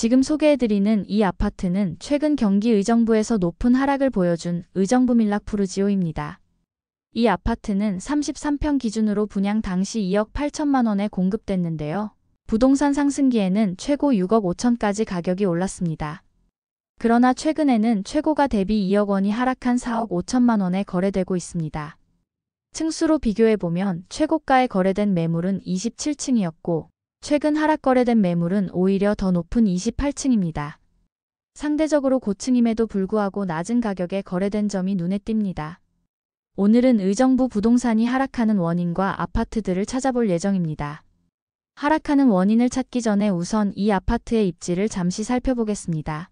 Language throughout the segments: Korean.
지금 소개해드리는 이 아파트는 최근 경기 의정부에서 높은 하락을 보여준 의정부 밀락푸르지오입니다. 이 아파트는 33평 기준으로 분양 당시 2억 8천만 원에 공급됐는데요. 부동산 상승기에는 최고 6억 5천까지 가격이 올랐습니다. 그러나 최근에는 최고가 대비 2억 원이 하락한 4억 5천만 원에 거래되고 있습니다. 층수로 비교해보면 최고가에 거래된 매물은 27층이었고 최근 하락 거래된 매물은 오히려 더 높은 28층입니다. 상대적으로 고층임에도 불구하고 낮은 가격에 거래된 점이 눈에 띕니다. 오늘은 의정부 부동산이 하락하는 원인과 아파트들을 찾아볼 예정입니다. 하락하는 원인을 찾기 전에 우선 이 아파트의 입지를 잠시 살펴보겠습니다.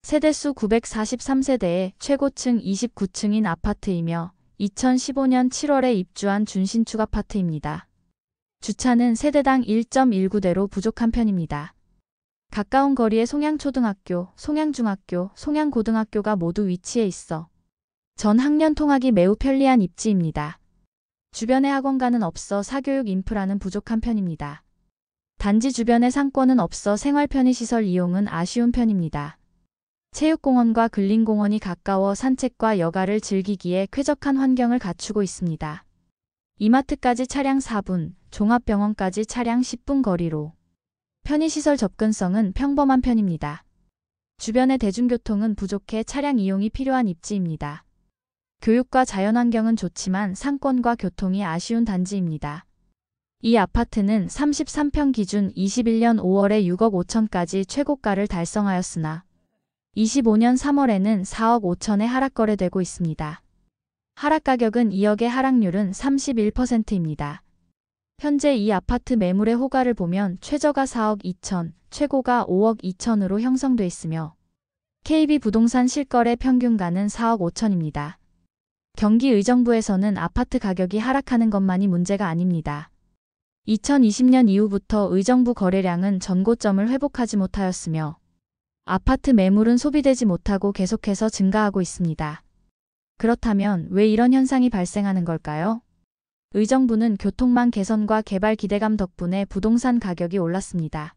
세대수 943세대의 최고층 29층인 아파트이며 2015년 7월에 입주한 준신축 아파트입니다. 주차는 세대당 1.19대로 부족한 편입니다. 가까운 거리에 송양초등학교, 송양중학교, 송양고등학교가 모두 위치해 있어 전 학년 통학이 매우 편리한 입지입니다. 주변에 학원가는 없어 사교육 인프라는 부족한 편입니다. 단지 주변에 상권은 없어 생활 편의시설 이용은 아쉬운 편입니다. 체육공원과 근린공원이 가까워 산책과 여가를 즐기기에 쾌적한 환경을 갖추고 있습니다. 이마트까지 차량 4분, 종합병원까지 차량 10분 거리로 편의시설 접근성은 평범한 편입니다. 주변의 대중교통은 부족해 차량 이용이 필요한 입지입니다. 교육과 자연환경은 좋지만 상권과 교통이 아쉬운 단지입니다. 이 아파트는 33평 기준 21년 5월에 6억 5천까지 최고가를 달성하였으나 25년 3월에는 4억 5천에 하락 거래되고 있습니다. 하락 가격은 2억의 하락률은 31%입니다. 현재 이 아파트 매물의 호가를 보면 최저가 4억 2천, 최고가 5억 2천으로 형성돼 있으며 KB부동산 실거래 평균가는 4억 5천입니다. 경기 의정부에서는 아파트 가격이 하락하는 것만이 문제가 아닙니다. 2020년 이후부터 의정부 거래량은 전고점을 회복하지 못하였으며 아파트 매물은 소비되지 못하고 계속해서 증가하고 있습니다. 그렇다면 왜 이런 현상이 발생하는 걸까요? 의정부는 교통망 개선과 개발 기대감 덕분에 부동산 가격이 올랐습니다.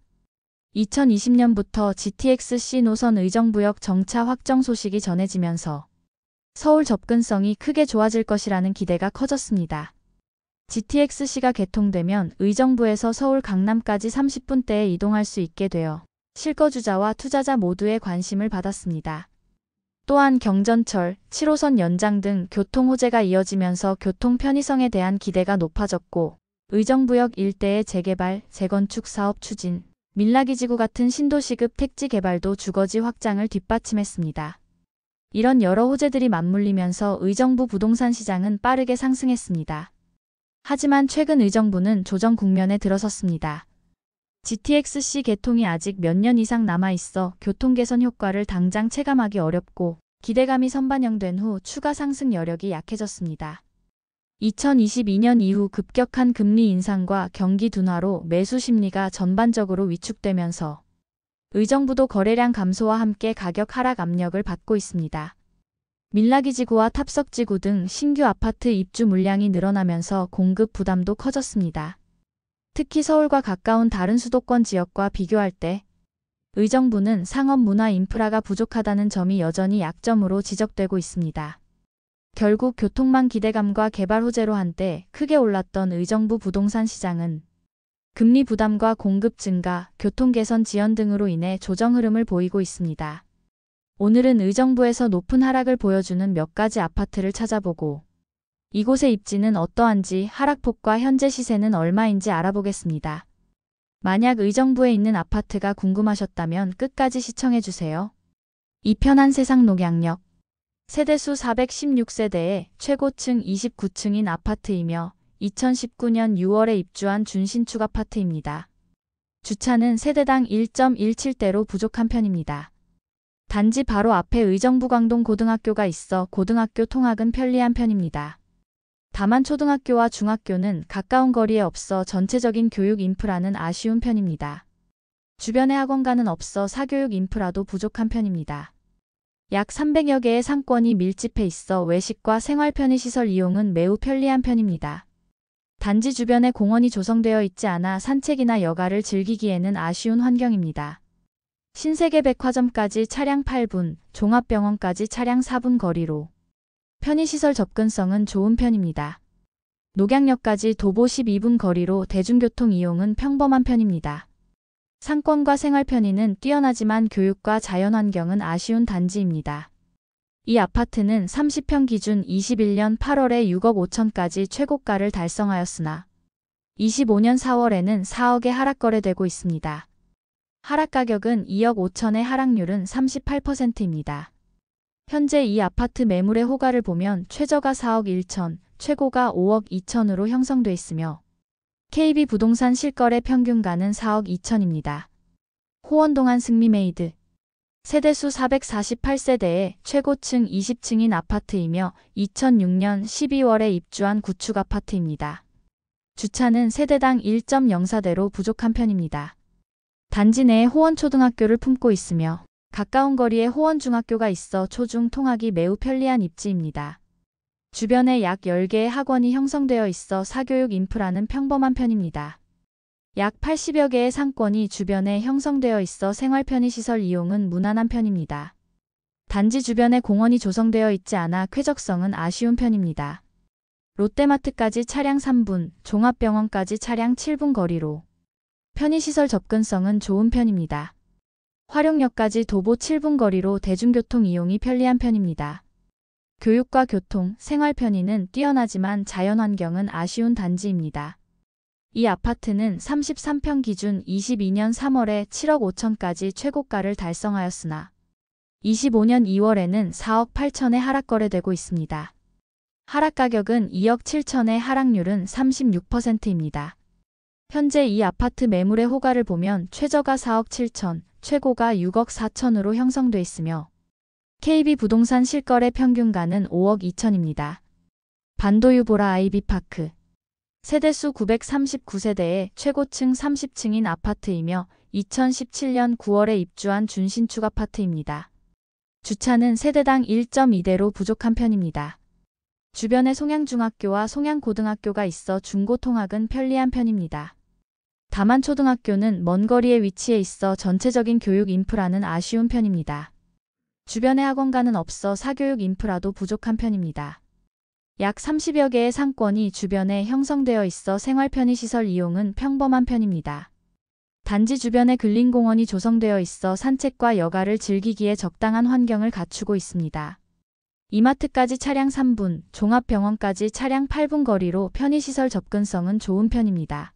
2020년부터 GTX-C 노선 의정부역 정차 확정 소식이 전해지면서 서울 접근성이 크게 좋아질 것이라는 기대가 커졌습니다. GTX-C가 개통되면 의정부에서 서울 강남까지 30분대에 이동할 수 있게 되어 실거주자와 투자자 모두의 관심을 받았습니다. 또한 경전철, 7호선 연장 등 교통 호재가 이어지면서 교통 편의성에 대한 기대가 높아졌고 의정부역 일대의 재개발, 재건축 사업 추진, 밀락이지구 같은 신도시급 택지 개발도 주거지 확장을 뒷받침했습니다. 이런 여러 호재들이 맞물리면서 의정부 부동산 시장은 빠르게 상승했습니다. 하지만 최근 의정부는 조정 국면에 들어섰습니다. GTX-C 개통이 아직 몇 년 이상 남아있어 교통 개선 효과를 당장 체감하기 어렵고 기대감이 선반영된 후 추가 상승 여력이 약해졌습니다. 2022년 이후 급격한 금리 인상과 경기 둔화로 매수 심리가 전반적으로 위축되면서 의정부도 거래량 감소와 함께 가격 하락 압력을 받고 있습니다. 밀락이지구와 탑석지구 등 신규 아파트 입주 물량이 늘어나면서 공급 부담도 커졌습니다. 특히 서울과 가까운 다른 수도권 지역과 비교할 때 의정부는 상업 문화 인프라가 부족하다는 점이 여전히 약점으로 지적되고 있습니다. 결국 교통망 기대감과 개발 호재로 한때 크게 올랐던 의정부 부동산 시장은 금리 부담과 공급 증가, 교통 개선 지연 등으로 인해 조정 흐름을 보이고 있습니다. 오늘은 의정부에서 높은 하락을 보여주는 몇 가지 아파트를 찾아보고 이곳의 입지는 어떠한지 하락폭과 현재 시세는 얼마인지 알아보겠습니다. 만약 의정부에 있는 아파트가 궁금하셨다면 끝까지 시청해주세요. 이 편한 세상 녹양역 세대수 416세대의 최고층 29층인 아파트이며 2019년 6월에 입주한 준신축 아파트입니다. 주차는 세대당 1.17대로 부족한 편입니다. 단지 바로 앞에 의정부 광동고등학교가 있어 고등학교 통학은 편리한 편입니다. 다만 초등학교와 중학교는 가까운 거리에 없어 전체적인 교육 인프라는 아쉬운 편입니다. 주변에 학원가는 없어 사교육 인프라도 부족한 편입니다. 약 300여 개의 상권이 밀집해 있어 외식과 생활 편의시설 이용은 매우 편리한 편입니다. 단지 주변에 공원이 조성되어 있지 않아 산책이나 여가를 즐기기에는 아쉬운 환경입니다. 신세계백화점까지 차량 8분, 종합병원까지 차량 4분 거리로 편의시설 접근성은 좋은 편입니다. 녹양역까지 도보 12분 거리로 대중교통 이용은 평범한 편입니다. 상권과 생활 편의는 뛰어나지만 교육과 자연환경은 아쉬운 단지입니다. 이 아파트는 30평 기준 21년 8월에 6억 5천까지 최고가를 달성하였으나 25년 4월에는 4억에 하락 거래되고 있습니다. 하락 가격은 2억 5천의 하락률은 38%입니다. 현재 이 아파트 매물의 호가를 보면 최저가 4억 1천, 최고가 5억 2천으로 형성돼 있으며 KB부동산 실거래 평균가는 4억 2천입니다. 호원동안 승리메이드 세대수 448세대의 최고층 20층인 아파트이며 2006년 12월에 입주한 구축 아파트입니다. 주차는 세대당 1.04대로 부족한 편입니다. 단지 내에 호원초등학교를 품고 있으며 가까운 거리에 호원중학교가 있어 초중 통학이 매우 편리한 입지입니다. 주변에 약 10개의 학원이 형성되어 있어 사교육 인프라는 평범한 편입니다. 약 80여 개의 상권이 주변에 형성되어 있어 생활 편의시설 이용은 무난한 편입니다. 단지 주변에 공원이 조성되어 있지 않아 쾌적성은 아쉬운 편입니다. 롯데마트까지 차량 3분, 종합병원까지 차량 7분 거리로 편의시설 접근성은 좋은 편입니다. 화룡역까지 도보 7분 거리로 대중교통 이용이 편리한 편입니다. 교육과 교통, 생활 편의는 뛰어나지만 자연환경은 아쉬운 단지입니다. 이 아파트는 33평 기준 22년 3월에 7억 5천까지 최고가를 달성하였으나 25년 2월에는 4억 8천에 하락 거래되고 있습니다. 하락 가격은 2억 7천의 하락률은 36%입니다. 현재 이 아파트 매물의 호가를 보면 최저가 4억 7천, 최고가 6억 4천으로 형성돼 있으며 KB부동산 실거래 평균가는 5억 2천입니다. 반도유보라 아이비파크 세대수 939세대의 최고층 30층인 아파트이며 2017년 9월에 입주한 준신축 아파트입니다. 주차는 세대당 1.2대로 부족한 편입니다. 주변에 송양중학교와 송양고등학교가 있어 중고통학은 편리한 편입니다. 다만 초등학교는 먼 거리에 위치해 있어 전체적인 교육 인프라는 아쉬운 편입니다. 주변에 학원가는 없어 사교육 인프라도 부족한 편입니다. 약 30여 개의 상권이 주변에 형성되어 있어 생활 편의시설 이용은 평범한 편입니다. 단지 주변에 근린공원이 조성되어 있어 산책과 여가를 즐기기에 적당한 환경을 갖추고 있습니다. 이마트까지 차량 3분, 종합병원까지 차량 8분 거리로 편의시설 접근성은 좋은 편입니다.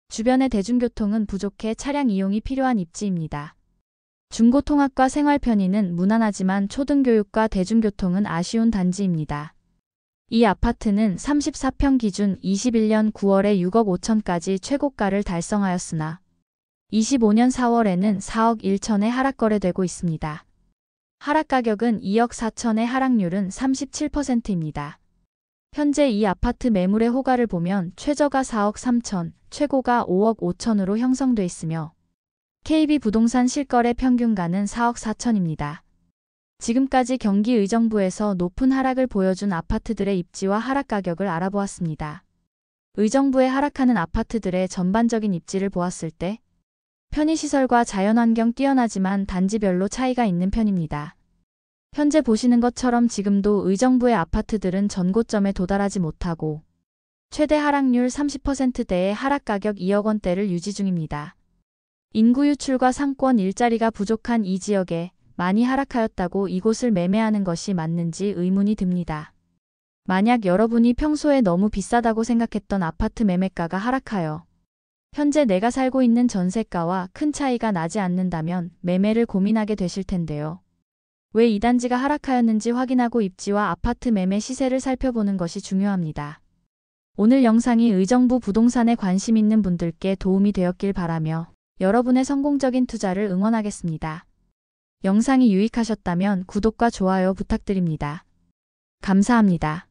주변의 대중교통은 부족해 차량 이용이 필요한 입지입니다. 중고통학과 생활 편의는 무난하지만 초등교육과 대중교통은 아쉬운 단지입니다. 이 아파트는 34평 기준 21년 9월에 6억 5천까지 최고가를 달성하였으나 25년 4월에는 4억 1천에 하락 거래되고 있습니다. 하락 가격은 2억 4천의 하락률은 37%입니다. 현재 이 아파트 매물의 호가를 보면 최저가 4억 3천, 최고가 5억 5천으로 형성돼 있으며 KB부동산 실거래 평균가는 4억 4천입니다. 지금까지 경기 의정부에서 높은 하락을 보여준 아파트들의 입지와 하락 가격을 알아보았습니다. 의정부에 하락하는 아파트들의 전반적인 입지를 보았을 때 편의시설과 자연환경 뛰어나지만 단지별로 차이가 있는 편입니다. 현재 보시는 것처럼 지금도 의정부의 아파트들은 전고점에 도달하지 못하고 최대 하락률 30%대의 하락 가격 2억 원대를 유지 중입니다. 인구 유출과 상권 일자리가 부족한 이 지역에 많이 하락하였다고 이곳을 매매하는 것이 맞는지 의문이 듭니다. 만약 여러분이 평소에 너무 비싸다고 생각했던 아파트 매매가가 하락하여 현재 내가 살고 있는 전세가와 큰 차이가 나지 않는다면 매매를 고민하게 되실 텐데요. 왜 이 단지가 하락하였는지 확인하고 입지와 아파트 매매 시세를 살펴보는 것이 중요합니다. 오늘 영상이 의정부 부동산에 관심 있는 분들께 도움이 되었길 바라며 여러분의 성공적인 투자를 응원하겠습니다. 영상이 유익하셨다면 구독과 좋아요 부탁드립니다. 감사합니다.